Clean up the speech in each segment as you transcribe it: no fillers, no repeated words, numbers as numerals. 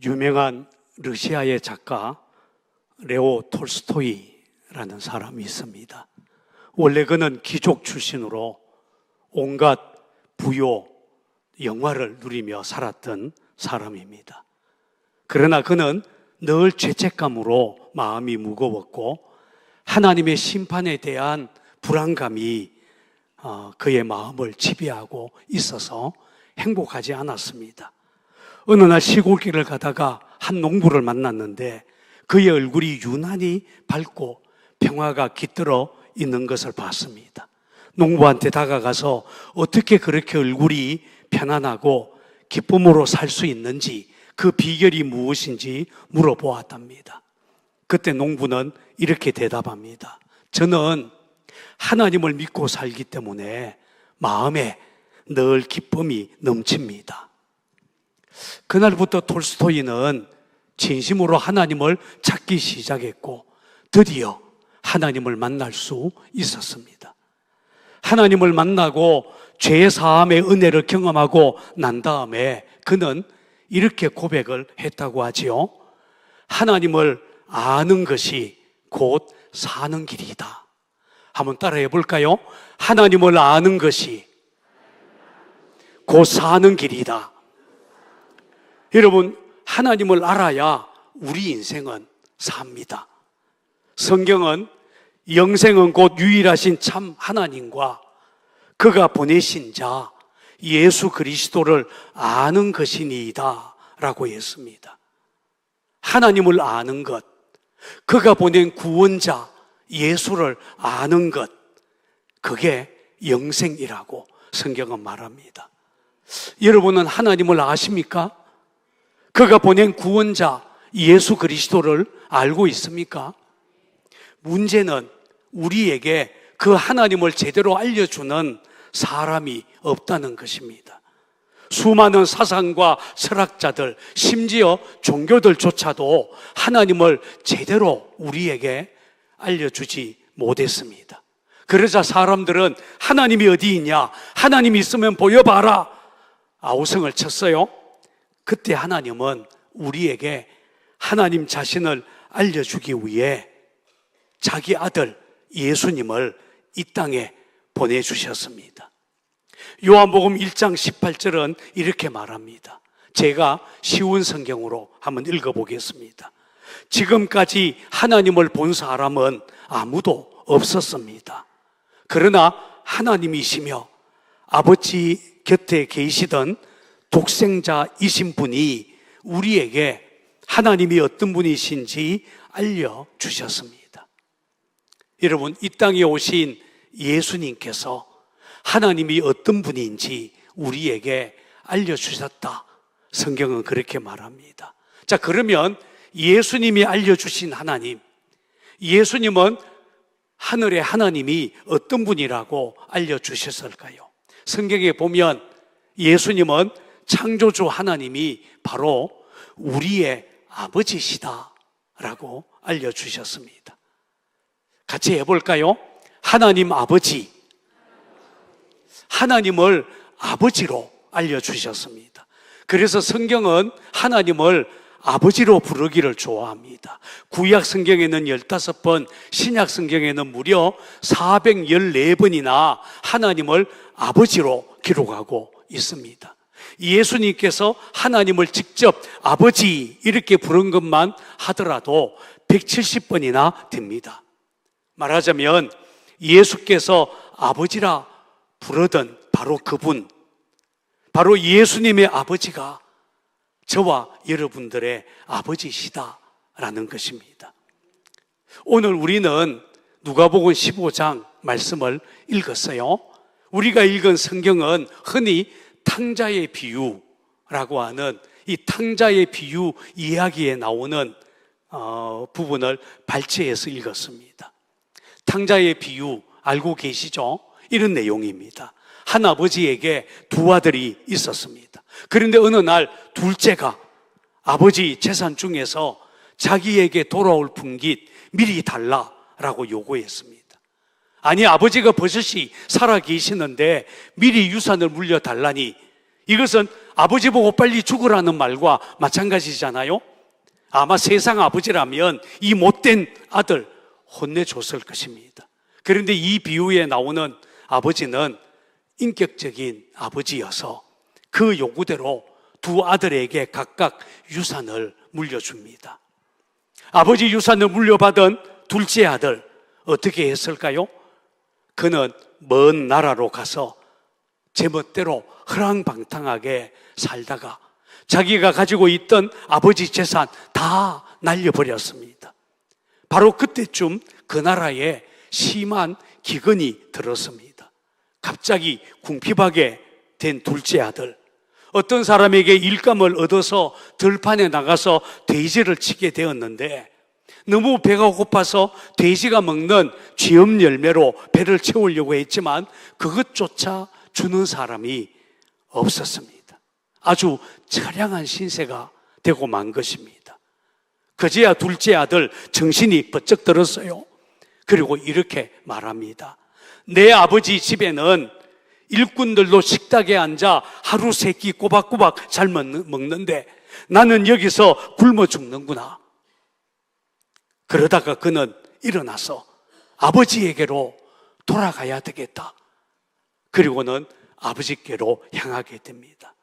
유명한 러시아의 작가 레오 톨스토이라는 사람이 있습니다. 원래 그는 귀족 출신으로 온갖 부요, 영화를 누리며 살았던 사람입니다. 그러나 그는 늘 죄책감으로 마음이 무거웠고 하나님의 심판에 대한 불안감이 그의 마음을 지배하고 있어서 행복하지 않았습니다. 어느 날 시골길을 가다가 한 농부를 만났는데 그의 얼굴이 유난히 밝고 평화가 깃들어 있는 것을 봤습니다. 농부한테 다가가서 어떻게 그렇게 얼굴이 편안하고 기쁨으로 살 수 있는지, 그 비결이 무엇인지 물어보았답니다. 그때 농부는 이렇게 대답합니다. 저는 하나님을 믿고 살기 때문에 마음에 늘 기쁨이 넘칩니다. 그날부터 톨스토이는 진심으로 하나님을 찾기 시작했고 드디어 하나님을 만날 수 있었습니다. 하나님을 만나고 죄 사함의 은혜를 경험하고 난 다음에 그는 이렇게 고백을 했다고 하지요. 하나님을 아는 것이 곧 사는 길이다. 한번 따라해 볼까요? 하나님을 아는 것이 곧 사는 길이다. 여러분, 하나님을 알아야 우리 인생은 삽니다. 성경은 영생은 곧 유일하신 참 하나님과 그가 보내신 자 예수 그리스도를 아는 것이니이다 라고 했습니다. 하나님을 아는 것, 그가 보낸 구원자 예수를 아는 것, 그게 영생이라고 성경은 말합니다. 여러분은 하나님을 아십니까? 그가 보낸 구원자 예수 그리스도를 알고 있습니까? 문제는 우리에게 그 하나님을 제대로 알려주는 사람이 없다는 것입니다. 수많은 사상과 철학자들, 심지어 종교들조차도 하나님을 제대로 우리에게 알려주지 못했습니다. 그러자 사람들은 하나님이 어디 있냐? 하나님이 있으면 보여봐라! 아우성을 쳤어요. 그때 하나님은 우리에게 하나님 자신을 알려주기 위해 자기 아들 예수님을 이 땅에 보내주셨습니다. 요한복음 1장 18절은 이렇게 말합니다. 제가 쉬운 성경으로 한번 읽어보겠습니다. 지금까지 하나님을 본 사람은 아무도 없었습니다. 그러나 하나님이시며 아버지 곁에 계시던 독생자이신 분이 우리에게 하나님이 어떤 분이신지 알려주셨습니다. 여러분, 이 땅에 오신 예수님께서 하나님이 어떤 분인지 우리에게 알려주셨다. 성경은 그렇게 말합니다. 자, 그러면 예수님이 알려주신 하나님, 예수님은 하늘의 하나님이 어떤 분이라고 알려주셨을까요? 성경에 보면 예수님은 창조주 하나님이 바로 우리의 아버지시다라고 알려주셨습니다. 같이 해볼까요? 하나님 아버지, 하나님을 아버지로 알려주셨습니다. 그래서 성경은 하나님을 아버지로 부르기를 좋아합니다. 구약 성경에는 15번, 신약 성경에는 무려 414번이나 하나님을 아버지로 기록하고 있습니다. 예수님께서 하나님을 직접 아버지 이렇게 부른 것만 하더라도 170번이나 됩니다. 말하자면 예수께서 아버지라 부르던 바로 그분, 바로 예수님의 아버지가 저와 여러분들의 아버지시다라는 것입니다. 오늘 우리는 누가복음 15장 말씀을 읽었어요. 우리가 읽은 성경은 흔히 탕자의 비유라고 하는 이 탕자의 비유 이야기에 나오는 부분을 발췌해서 읽었습니다. 탕자의 비유 알고 계시죠? 이런 내용입니다. 한 아버지에게 두 아들이 있었습니다. 그런데 어느 날 둘째가 아버지 재산 중에서 자기에게 돌아올 분깃 미리 달라라고 요구했습니다. 아니, 아버지가 버젓이 살아 계시는데 미리 유산을 물려달라니 이것은 아버지 보고 빨리 죽으라는 말과 마찬가지잖아요. 아마 세상 아버지라면 이 못된 아들 혼내줬을 것입니다. 그런데 이 비유에 나오는 아버지는 인격적인 아버지여서 그 요구대로 두 아들에게 각각 유산을 물려줍니다. 아버지 유산을 물려받은 둘째 아들 어떻게 했을까요? 그는 먼 나라로 가서 제멋대로 허랑방탕하게 살다가 자기가 가지고 있던 아버지 재산 다 날려버렸습니다. 바로 그때쯤 그 나라에 심한 기근이 들었습니다. 갑자기 궁핍하게 된 둘째 아들, 어떤 사람에게 일감을 얻어서 들판에 나가서 돼지를 치게 되었는데 너무 배가 고파서 돼지가 먹는 쥐엄 열매로 배를 채우려고 했지만 그것조차 주는 사람이 없었습니다. 아주 처량한 신세가 되고 만 것입니다. 그제야 둘째 아들 정신이 번쩍 들었어요. 그리고 이렇게 말합니다. 내 아버지 집에는 일꾼들도 식탁에 앉아 하루 세 끼 꼬박꼬박 잘 먹는데 나는 여기서 굶어 죽는구나. 그러다가 그는 일어나서 아버지에게로 돌아가야 되겠다. 그리고는 아버지께로 향하게 됩니다.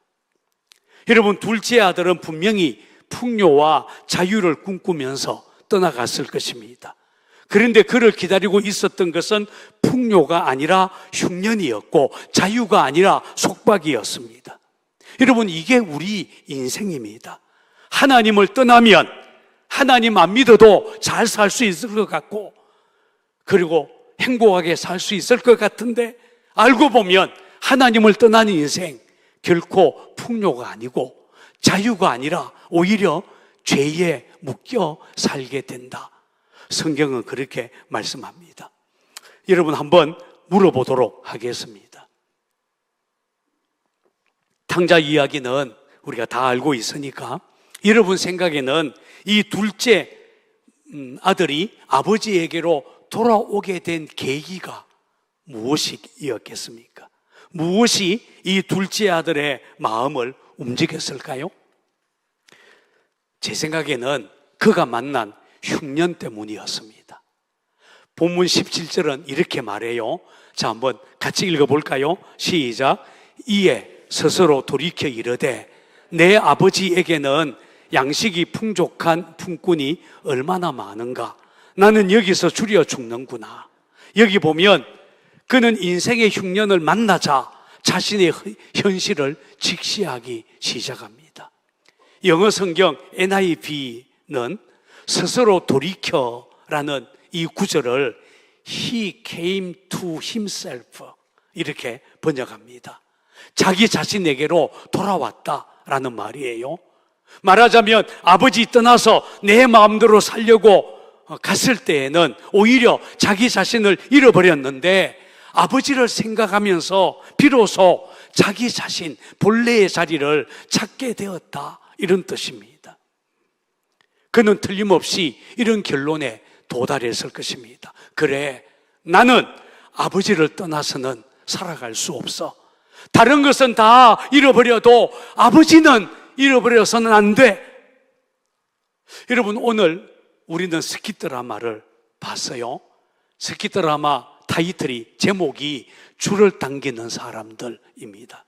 여러분, 둘째 아들은 분명히 풍요와 자유를 꿈꾸면서 떠나갔을 것입니다. 그런데 그를 기다리고 있었던 것은 풍요가 아니라 흉년이었고 자유가 아니라 속박이었습니다. 여러분, 이게 우리 인생입니다. 하나님을 떠나면 하나님 안 믿어도 잘 살 수 있을 것 같고 그리고 행복하게 살 수 있을 것 같은데 알고 보면 하나님을 떠나는 인생 결코 풍요가 아니고 자유가 아니라 오히려 죄에 묶여 살게 된다. 성경은 그렇게 말씀합니다. 여러분, 한번 물어보도록 하겠습니다. 탕자 이야기는 우리가 다 알고 있으니까 여러분 생각에는 이 둘째 아들이 아버지에게로 돌아오게 된 계기가 무엇이었겠습니까? 무엇이 이 둘째 아들의 마음을 움직였을까요? 제 생각에는 그가 만난 흉년 때문이었습니다. 본문 17절은 이렇게 말해요. 자, 한번 같이 읽어볼까요? 시작. 이에 스스로 돌이켜 이르되 내 아버지에게는 양식이 풍족한 품꾼이 얼마나 많은가. 나는 여기서 줄여 죽는구나. 여기 보면 그는 인생의 흉년을 만나자 자신의 현실을 직시하기 시작합니다. 영어 성경 NIV는 스스로 돌이켜라는 이 구절을 He came to himself 이렇게 번역합니다. 자기 자신에게로 돌아왔다라는 말이에요. 말하자면 아버지 떠나서 내 마음대로 살려고 갔을 때에는 오히려 자기 자신을 잃어버렸는데 아버지를 생각하면서 비로소 자기 자신 본래의 자리를 찾게 되었다, 이런 뜻입니다. 그는 틀림없이 이런 결론에 도달했을 것입니다. 그래, 나는 아버지를 떠나서는 살아갈 수 없어. 다른 것은 다 잃어버려도 아버지는 잃어버려서는 안 돼. 여러분, 오늘 우리는 스키 드라마를 봤어요. 스키 드라마 타이틀이, 제목이 줄을 당기는 사람들입니다.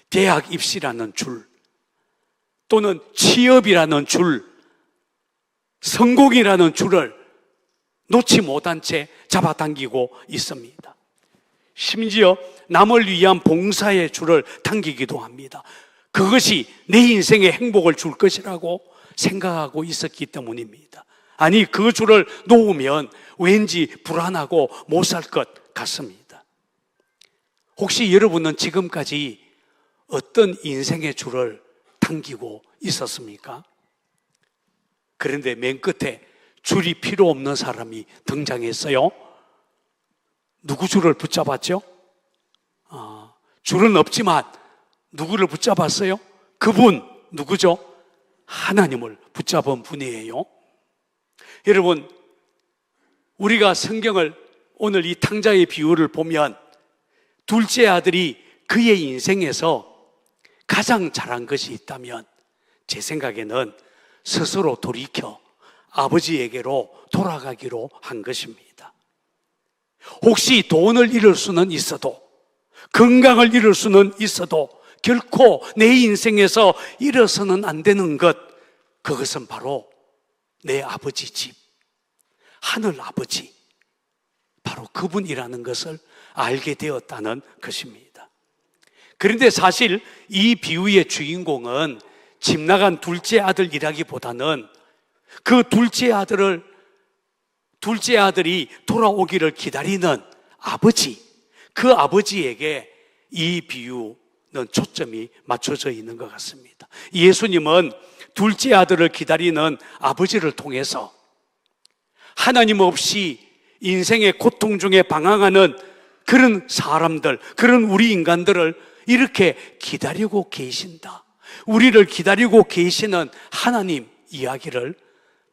대학 입시라는 줄, 또는 취업이라는 줄, 성공이라는 줄을 놓지 못한 채 잡아당기고 있습니다. 심지어 남을 위한 봉사의 줄을 당기기도 합니다. 그것이 내 인생에 행복을 줄 것이라고 생각하고 있었기 때문입니다. 아니, 그 줄을 놓으면 왠지 불안하고 못 살 것 같습니다. 혹시 여러분은 지금까지 어떤 인생의 줄을 당기고 있었습니까? 그런데 맨 끝에 줄이 필요 없는 사람이 등장했어요. 누구 줄을 붙잡았죠? 줄은 없지만 누구를 붙잡았어요? 그분 누구죠? 하나님을 붙잡은 분이에요. 여러분, 우리가 성경을 오늘 이 탕자의 비유를 보면 둘째 아들이 그의 인생에서 가장 잘한 것이 있다면 제 생각에는 스스로 돌이켜 아버지에게로 돌아가기로 한 것입니다. 혹시 돈을 잃을 수는 있어도, 건강을 잃을 수는 있어도 결코 내 인생에서 잃어서는 안 되는 것, 그것은 바로 내 아버지 집, 하늘 아버지, 바로 그분이라는 것을 알게 되었다는 것입니다. 그런데 사실 이 비유의 주인공은 집 나간 둘째 아들이라기보다는 그 둘째 아들이 돌아오기를 기다리는 아버지, 그 아버지에게 이 비유는 초점이 맞춰져 있는 것 같습니다. 예수님은 둘째 아들을 기다리는 아버지를 통해서 하나님 없이 인생의 고통 중에 방황하는 그런 사람들, 그런 우리 인간들을 이렇게 기다리고 계신다, 우리를 기다리고 계시는 하나님 이야기를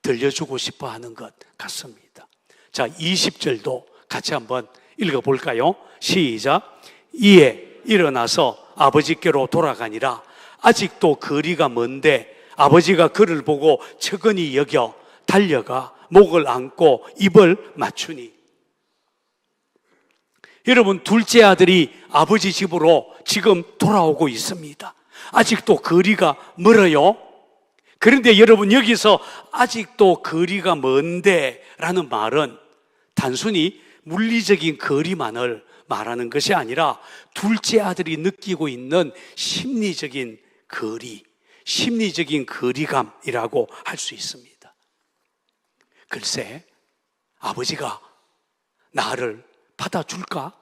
들려주고 싶어 하는 것 같습니다. 자, 20절도 같이 한번 읽어볼까요? 시작. 이에 일어나서 아버지께로 돌아가니라. 아직도 거리가 먼데 아버지가 그를 보고 측은히 여겨 달려가 목을 안고 입을 맞추니. 여러분, 둘째 아들이 아버지 집으로 지금 돌아오고 있습니다. 아직도 거리가 멀어요. 그런데 여러분, 여기서 아직도 거리가 먼데 라는 말은 단순히 물리적인 거리만을 말하는 것이 아니라 둘째 아들이 느끼고 있는 심리적인 거리, 심리적인 거리감이라고 할 수 있습니다. 글쎄, 아버지가 나를 받아줄까?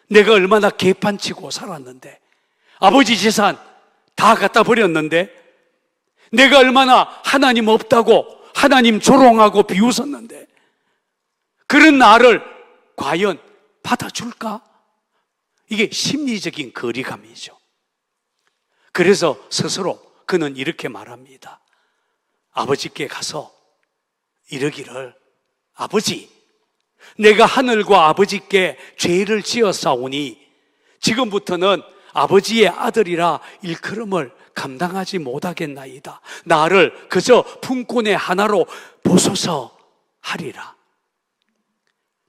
내가 얼마나 개판치고 살았는데, 아버지 재산 다 갖다 버렸는데, 내가 얼마나 하나님 없다고 하나님 조롱하고 비웃었는데, 그런 나를 과연 받아줄까? 이게 심리적인 거리감이죠. 그래서 스스로 그는 이렇게 말합니다. 아버지께 가서 이러기를, 아버지, 내가 하늘과 아버지께 죄를 지었사오니 지금부터는 아버지의 아들이라 일컬음을 감당하지 못하겠나이다. 나를 그저 품꾼의 하나로 보소서 하리라.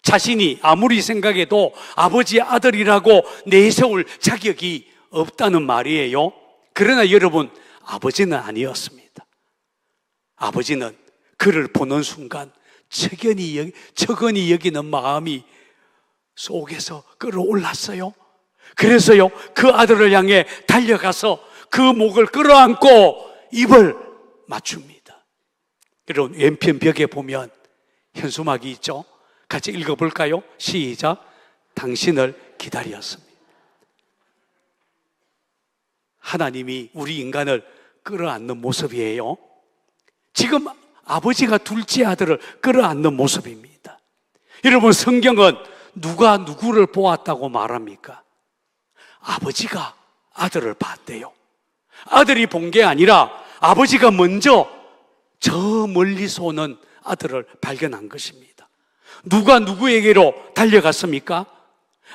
자신이 아무리 생각해도 아버지의 아들이라고 내세울 자격이 없다는 말이에요. 그러나 여러분, 아버지는 아니었습니다. 아버지는 그를 보는 순간 척은히 여기는 마음이 속에서 끌어올랐어요. 그래서요, 그 아들을 향해 달려가서 그 목을 끌어안고 입을 맞춥니다. 여러분, 왼편 벽에 보면 현수막이 있죠? 같이 읽어볼까요? 시작. 당신을 기다렸습니다. 하나님이 우리 인간을 끌어안는 모습이에요. 지금 아버지가 둘째 아들을 끌어안는 모습입니다. 여러분, 성경은 누가 누구를 보았다고 말합니까? 아버지가 아들을 봤대요. 아들이 본 게 아니라 아버지가 먼저 저 멀리서 오는 아들을 발견한 것입니다. 누가 누구에게로 달려갔습니까?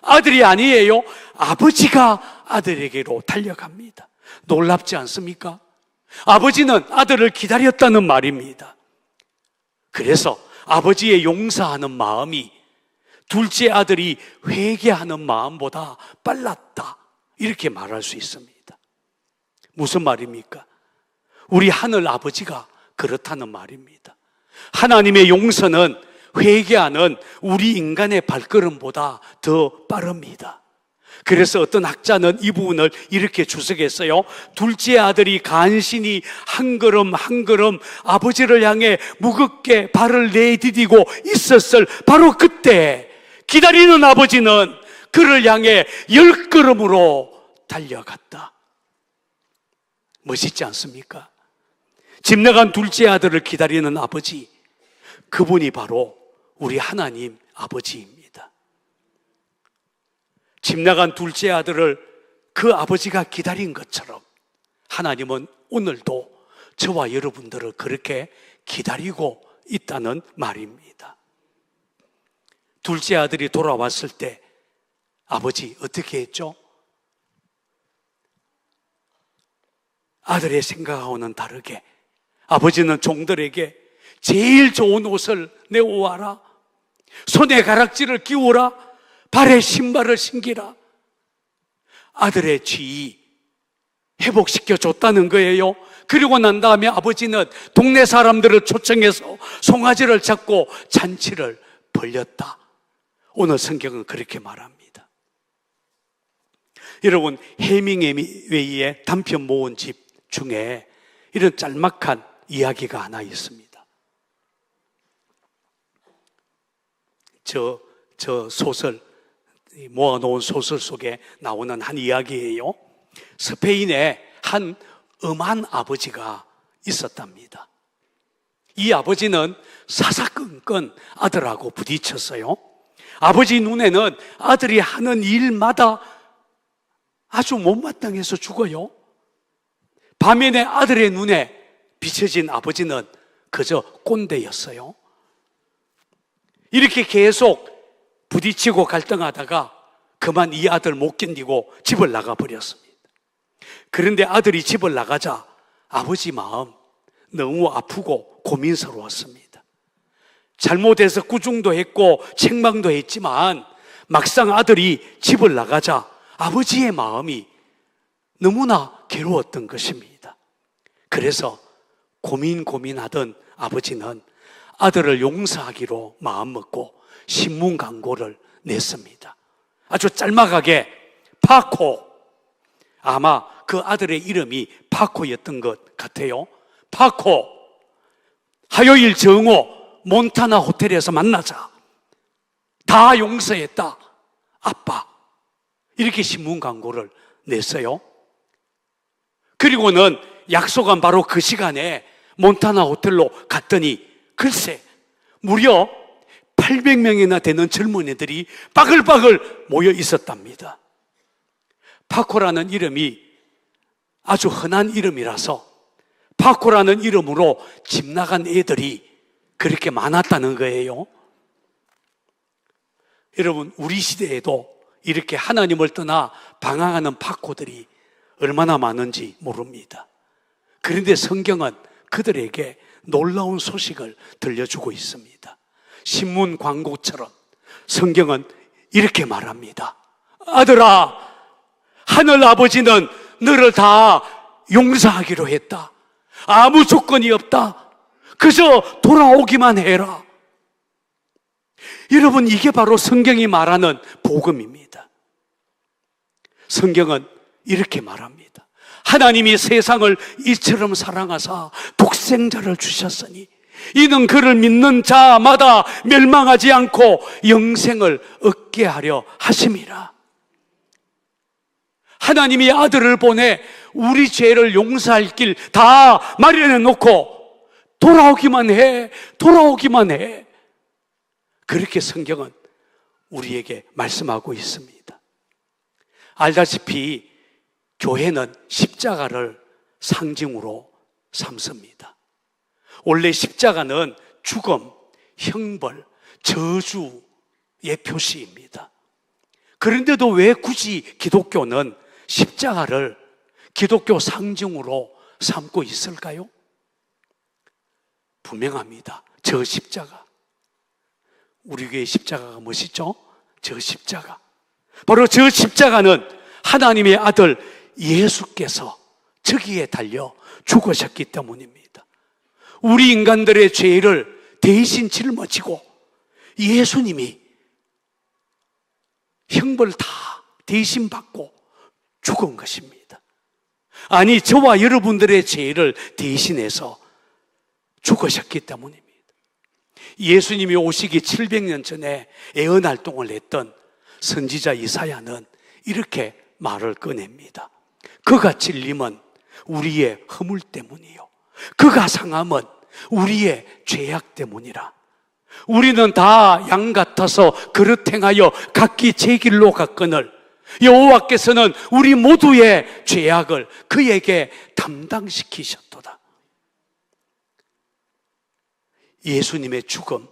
아들이 아니에요. 아버지가 아들에게로 달려갑니다. 놀랍지 않습니까? 아버지는 아들을 기다렸다는 말입니다. 그래서 아버지의 용서하는 마음이 둘째 아들이 회개하는 마음보다 빨랐다, 이렇게 말할 수 있습니다. 무슨 말입니까? 우리 하늘 아버지가 그렇다는 말입니다. 하나님의 용서는 회개하는 우리 인간의 발걸음보다 더 빠릅니다. 그래서 어떤 학자는 이 부분을 이렇게 주석했어요. 둘째 아들이 간신히 한 걸음 한 걸음 아버지를 향해 무겁게 발을 내디디고 있었을 바로 그때 기다리는 아버지는 그를 향해 10걸음으로 달려갔다. 멋있지 않습니까? 집 나간 둘째 아들을 기다리는 아버지, 그분이 바로 우리 하나님 아버지입니다. 집 나간 둘째 아들을 그 아버지가 기다린 것처럼 하나님은 오늘도 저와 여러분들을 그렇게 기다리고 있다는 말입니다. 둘째 아들이 돌아왔을 때 아버지 어떻게 했죠? 아들의 생각하고는 다르게 아버지는 종들에게 제일 좋은 옷을 내오아라, 손에 가락지를 끼우라, 발에 신발을 신기라. 아들의 지위 회복시켜 줬다는 거예요. 그리고 난 다음에 아버지는 동네 사람들을 초청해서 송아지를 잡고 잔치를 벌였다. 오늘 성경은 그렇게 말합니다. 여러분, 해밍웨이의 단편 모음집 중에 이런 짤막한 이야기가 하나 있습니다. 저 소설, 모아놓은 소설 속에 나오는 한 이야기예요. 스페인에 한 엄한 아버지가 있었답니다. 이 아버지는 사사건건 아들하고 부딪혔어요. 아버지 눈에는 아들이 하는 일마다 아주 못마땅해서 죽어요. 반면에 아들의 눈에 비춰진 아버지는 그저 꼰대였어요. 이렇게 계속 부딪히고 갈등하다가 그만 이 아들 못 견디고 집을 나가버렸습니다. 그런데 아들이 집을 나가자 아버지 마음 너무 아프고 고민스러웠습니다. 잘못해서 꾸중도 했고 책망도 했지만 막상 아들이 집을 나가자 아버지의 마음이 너무나 괴로웠던 것입니다. 그래서 고민하던 아버지는 아들을 용서하기로 마음먹고 신문 광고를 냈습니다. 아주 짤막하게 파코, 아마 그 아들의 이름이 파코였던 것 같아요. 파코, 화요일 정오 몬타나 호텔에서 만나자. 다 용서했다, 아빠. 이렇게 신문 광고를 냈어요. 그리고는 약속한 바로 그 시간에 몬타나 호텔로 갔더니 글쎄 무려 800명이나 되는 젊은이들이 바글바글 모여 있었답니다. 파코라는 이름이 아주 흔한 이름이라서 파코라는 이름으로 집 나간 애들이 그렇게 많았다는 거예요. 여러분, 우리 시대에도 이렇게 하나님을 떠나 방황하는 파코들이 얼마나 많은지 모릅니다. 그런데 성경은 그들에게 놀라운 소식을 들려주고 있습니다. 신문 광고처럼 성경은 이렇게 말합니다. 아들아, 하늘 아버지는 너를 다 용서하기로 했다. 아무 조건이 없다. 그저 돌아오기만 해라. 여러분, 이게 바로 성경이 말하는 복음입니다. 성경은 이렇게 말합니다. 하나님이 세상을 이처럼 사랑하사 독생자를 주셨으니 이는 그를 믿는 자마다 멸망하지 않고 영생을 얻게 하려 하심이라. 하나님이 아들을 보내 우리 죄를 용서할 길 다 마련해 놓고 돌아오기만 해, 돌아오기만 해. 그렇게 성경은 우리에게 말씀하고 있습니다. 알다시피 교회는 십자가를 상징으로 삼습니다. 원래 십자가는 죽음, 형벌, 저주의 표시입니다. 그런데도 왜 굳이 기독교는 십자가를 기독교 상징으로 삼고 있을까요? 분명합니다. 저 십자가. 우리 교회의 십자가가 무엇이죠? 저 십자가. 바로 저 십자가는 하나님의 아들 예수께서 저기에 달려 죽으셨기 때문입니다. 우리 인간들의 죄를 대신 짊어지고 예수님이 형벌 다 대신 받고 죽은 것입니다. 아니, 저와 여러분들의 죄를 대신해서 죽으셨기 때문입니다. 예수님이 오시기 700년 전에 애언 활동을 했던 선지자 이사야는 이렇게 말을 꺼냅니다. 그가 찔림은 우리의 허물 때문이요, 그가 상함은 우리의 죄악 때문이라. 우리는 다 양 같아서 그릇 행하여 각기 제 길로 갔거늘 여호와께서는 우리 모두의 죄악을 그에게 담당시키셨도다. 예수님의 죽음,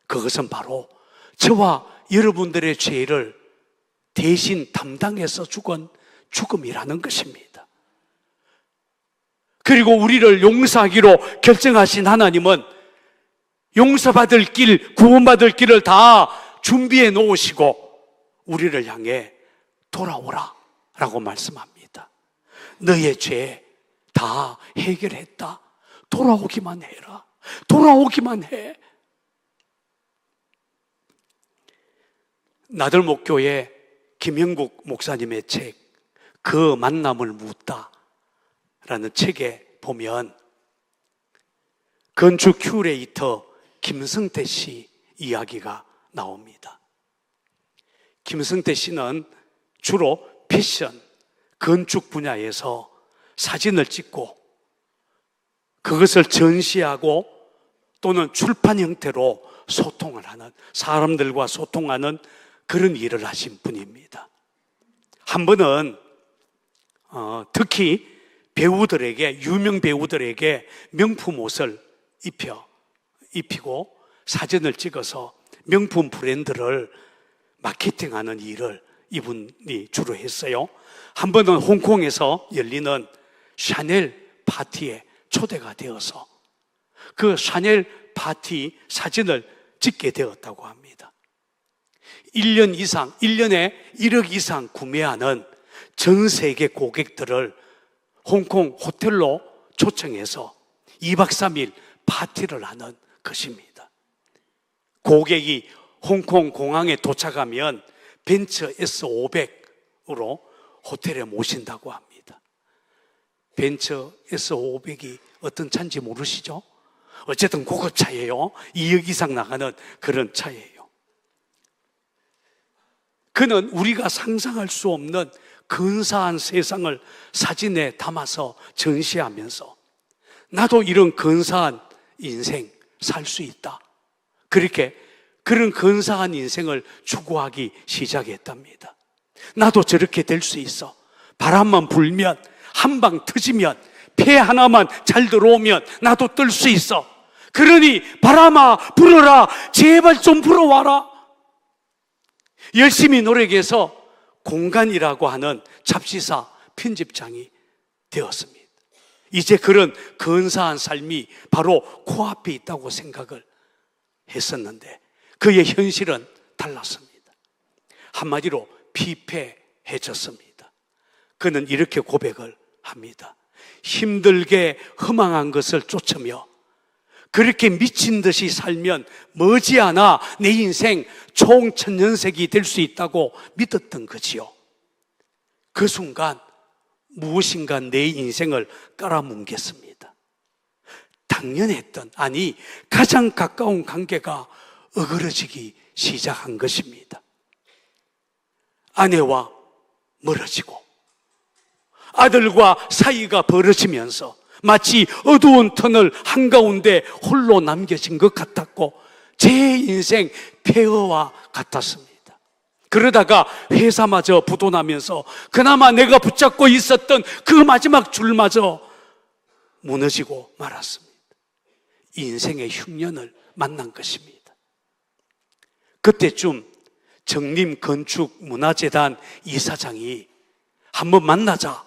그것은 바로 저와 여러분들의 죄를 대신 담당해서 죽은 죽음이라는 것입니다. 그리고 우리를 용서하기로 결정하신 하나님은 용서받을 길, 구원받을 길을 다 준비해 놓으시고 우리를 향해 돌아오라 라고 말씀합니다. 너의 죄 다 해결했다. 돌아오기만 해라. 돌아오기만 해. 나들목교회 김영국 목사님의 책 그 만남을 묻다 라는 책에 보면 건축 큐레이터 김성태 씨 이야기가 나옵니다. 김성태 씨는 주로 패션, 건축 분야에서 사진을 찍고 그것을 전시하고 또는 출판 형태로 소통을 하는, 사람들과 소통하는 그런 일을 하신 분입니다. 한 번은 특히 배우들에게, 유명 배우들에게 명품 옷을 입히고 사진을 찍어서 명품 브랜드를 마케팅하는 일을 이분이 주로 했어요. 한 번은 홍콩에서 열리는 샤넬 파티에 초대가 되어서 그 샤넬 파티 사진을 찍게 되었다고 합니다. 1년 이상, 1년에 1억 이상 구매하는 전 세계 고객들을 홍콩 호텔로 초청해서 2박 3일 파티를 하는 것입니다. 고객이 홍콩 공항에 도착하면 벤츠 S500으로 호텔에 모신다고 합니다. 벤츠 S500이 어떤 차인지 모르시죠? 어쨌든 고급차예요. 2억 이상 나가는 그런 차예요. 그는 우리가 상상할 수 없는 근사한 세상을 사진에 담아서 전시하면서 나도 이런 근사한 인생 살 수 있다. 그렇게 그런 근사한 인생을 추구하기 시작했답니다. 나도 저렇게 될 수 있어. 바람만 불면, 한 방 터지면, 폐 하나만 잘 들어오면 나도 뜰 수 있어. 그러니 바람아 불어라. 제발 좀 불어와라. 열심히 노력해서 공간이라고 하는 잡지사 편집장이 되었습니다. 이제 그런 근사한 삶이 바로 코앞에 있다고 생각을 했었는데 그의 현실은 달랐습니다. 한마디로 피폐해졌습니다. 그는 이렇게 고백을 합니다. 힘들게 허망한 것을 쫓으며 그렇게 미친 듯이 살면 머지않아 내 인생 총천년색이 될 수 있다고 믿었던 거지요. 그 순간 무엇인가 내 인생을 깔아뭉갰습니다. 당연했던, 아니 가장 가까운 관계가 어그러지기 시작한 것입니다. 아내와 멀어지고 아들과 사이가 벌어지면서 마치 어두운 터널 한가운데 홀로 남겨진 것 같았고 제 인생 폐허와 같았습니다. 그러다가 회사마저 부도나면서 그나마 내가 붙잡고 있었던 그 마지막 줄마저 무너지고 말았습니다. 인생의 흉년을 만난 것입니다. 그때쯤 정림건축문화재단 이사장이 한번 만나자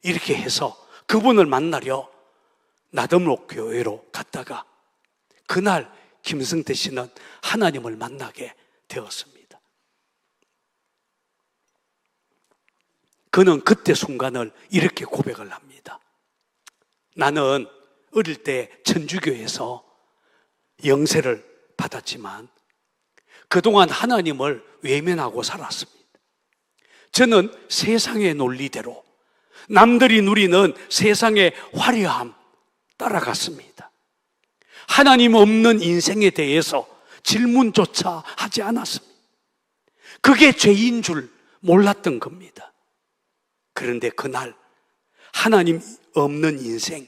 이렇게 해서 그분을 만나려 나들목 교회로 갔다가 그날 김성태 씨는 하나님을 만나게 되었습니다. 그는 그때 순간을 이렇게 고백을 합니다. 나는 어릴 때 천주교에서 영세를 받았지만 그동안 하나님을 외면하고 살았습니다. 저는 세상의 논리대로 남들이 누리는 세상의 화려함 따라갔습니다. 하나님 없는 인생에 대해서 질문조차 하지 않았습니다. 그게 죄인 줄 몰랐던 겁니다. 그런데 그날 하나님 없는 인생,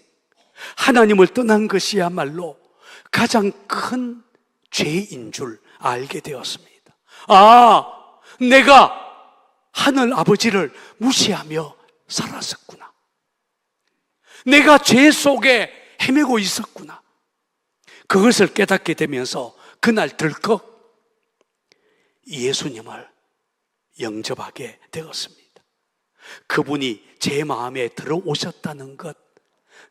하나님을 떠난 것이야말로 가장 큰 죄인 줄 알게 되었습니다. 아, 내가 하늘 아버지를 무시하며 살았었구나. 내가 죄 속에 헤매고 있었구나. 그것을 깨닫게 되면서 그날 덜컥 예수님을 영접하게 되었습니다. 그분이 제 마음에 들어오셨다는 것,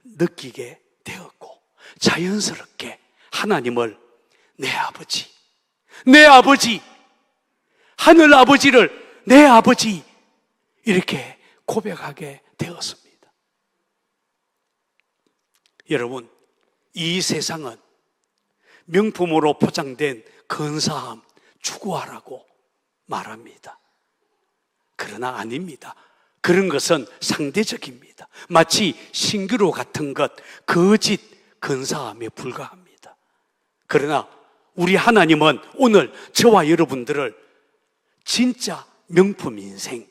느끼게 되었고 자연스럽게 하나님을 내 아버지, 내 아버지, 하늘 아버지를 내 아버지 이렇게 고백하게 되었습니다. 여러분, 이 세상은 명품으로 포장된 근사함 추구하라고 말합니다. 그러나 아닙니다. 그런 것은 상대적입니다. 마치 신기루 같은 것, 거짓 근사함에 불과합니다. 그러나 우리 하나님은 오늘 저와 여러분들을 진짜 명품 인생,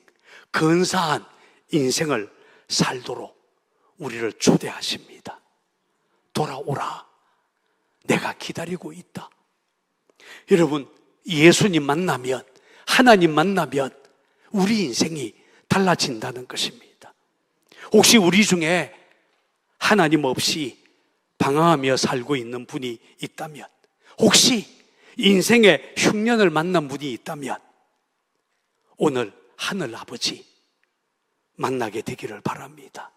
근사한 인생을 살도록 우리를 초대하십니다. 돌아오라. 내가 기다리고 있다. 여러분, 예수님 만나면, 하나님 만나면 우리 인생이 달라진다는 것입니다. 혹시 우리 중에 하나님 없이 방황하며 살고 있는 분이 있다면, 혹시 인생의 흉년을 만난 분이 있다면 오늘 하늘 아버지 만나게 되기를 바랍니다.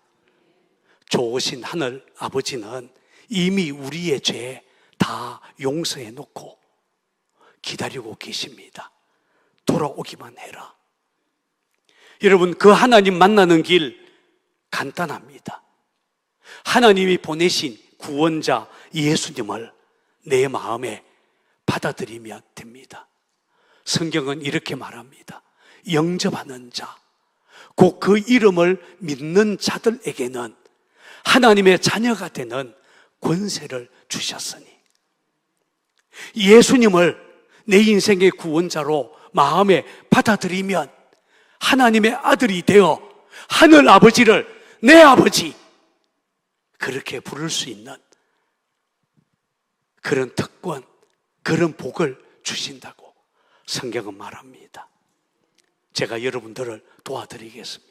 좋으신 하늘 아버지는 이미 우리의 죄 다 용서해 놓고 기다리고 계십니다. 돌아오기만 해라. 여러분, 그 하나님 만나는 길 간단합니다. 하나님이 보내신 구원자 예수님을 내 마음에 받아들이면 됩니다. 성경은 이렇게 말합니다. 영접하는 자, 곧 그 이름을 믿는 자들에게는 하나님의 자녀가 되는 권세를 주셨으니, 예수님을 내 인생의 구원자로 마음에 받아들이면 하나님의 아들이 되어 하늘 아버지를 내 아버지 그렇게 부를 수 있는 그런 특권, 그런 복을 주신다고 성경은 말합니다. 제가 여러분들을 도와드리겠습니다.